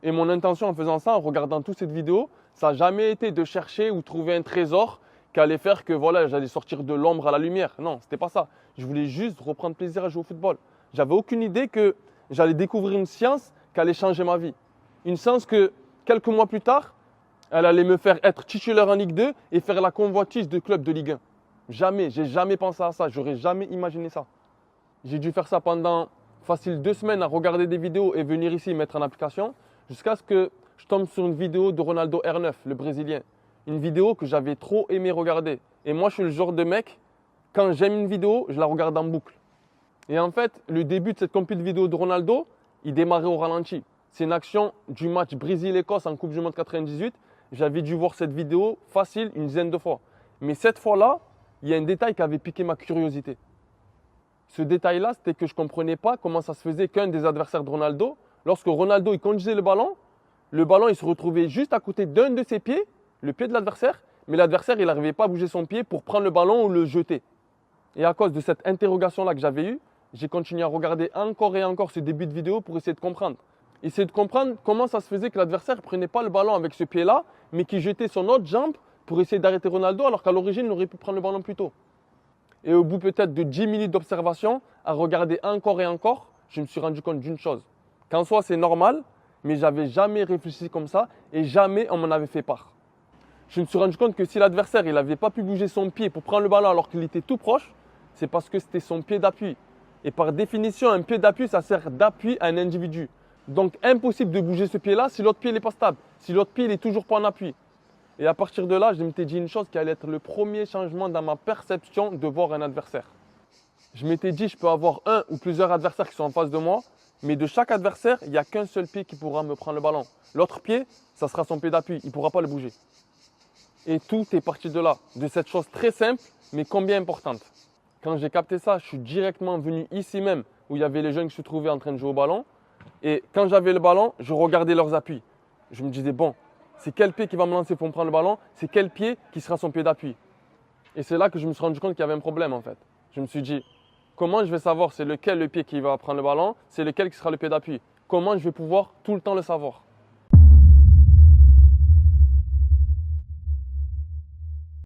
Et mon intention en faisant ça, en regardant toute cette vidéo, ça n'a jamais été de chercher ou trouver un trésor qui allait faire que voilà, j'allais sortir de l'ombre à la lumière. Non, c'était pas ça. Je voulais juste reprendre plaisir à jouer au football. J'avais aucune idée que j'allais découvrir une science qui allait changer ma vie. Une science que quelques mois plus tard, elle allait me faire être titulaire en Ligue 2 et faire la convoitise de clubs de Ligue 1. Jamais, j'ai jamais pensé à ça, j'aurais jamais imaginé ça. J'ai dû faire ça pendant facile 2 semaines à regarder des vidéos et venir ici mettre en application jusqu'à ce que je tombe sur une vidéo de Ronaldo R9, le Brésilien. Une vidéo que j'avais trop aimé regarder. Et moi, je suis le genre de mec, quand j'aime une vidéo, je la regarde en boucle. Et en fait, le début de cette compil de vidéo de Ronaldo, il démarrait au ralenti. C'est une action du match Brésil-Écosse en Coupe du Monde 98. J'avais dû voir cette vidéo facile une dizaine de fois. Mais cette fois-là, il y a un détail qui avait piqué ma curiosité. Ce détail-là, c'était que je ne comprenais pas comment ça se faisait qu'un des adversaires de Ronaldo, lorsque Ronaldo il conduisait le ballon il se retrouvait juste à côté d'un de ses pieds, le pied de l'adversaire, mais l'adversaire il n'arrivait pas à bouger son pied pour prendre le ballon ou le jeter. Et à cause de cette interrogation-là que j'avais eue, j'ai continué à regarder encore et encore ce début de vidéo pour essayer de comprendre. Essayer de comprendre comment ça se faisait que l'adversaire ne prenait pas le ballon avec ce pied-là, mais qu'il jetait son autre jambe pour essayer d'arrêter Ronaldo, alors qu'à l'origine, il aurait pu prendre le ballon plus tôt. Et au bout peut-être de 10 minutes d'observation, à regarder encore et encore, je me suis rendu compte d'une chose. Qu'en soi, c'est normal, mais je n'avais jamais réfléchi comme ça et jamais on m'en avait fait part. Je me suis rendu compte que si l'adversaire n'avait pas pu bouger son pied pour prendre le ballon alors qu'il était tout proche, c'est parce que c'était son pied d'appui. Et par définition, un pied d'appui, ça sert d'appui à un individu. Donc impossible de bouger ce pied-là si l'autre pied n'est pas stable, si l'autre pied n'est toujours pas en appui. Et à partir de là, je m'étais dit une chose qui allait être le premier changement dans ma perception de voir un adversaire. Je m'étais dit, je peux avoir un ou plusieurs adversaires qui sont en face de moi, mais de chaque adversaire, il n'y a qu'un seul pied qui pourra me prendre le ballon. L'autre pied, ça sera son pied d'appui, il ne pourra pas le bouger. Et tout est parti de là, de cette chose très simple, mais combien importante. Quand j'ai capté ça, je suis directement venu ici même, où il y avait les jeunes qui se trouvaient en train de jouer au ballon. Et quand j'avais le ballon, je regardais leurs appuis. Je me disais, bon, c'est quel pied qui va me lancer pour me prendre le ballon? C'est quel pied qui sera son pied d'appui? Et c'est là que je me suis rendu compte qu'il y avait un problème en fait. Je me suis dit, comment je vais savoir c'est lequel le pied qui va prendre le ballon? C'est lequel qui sera le pied d'appui? Comment je vais pouvoir tout le temps le savoir?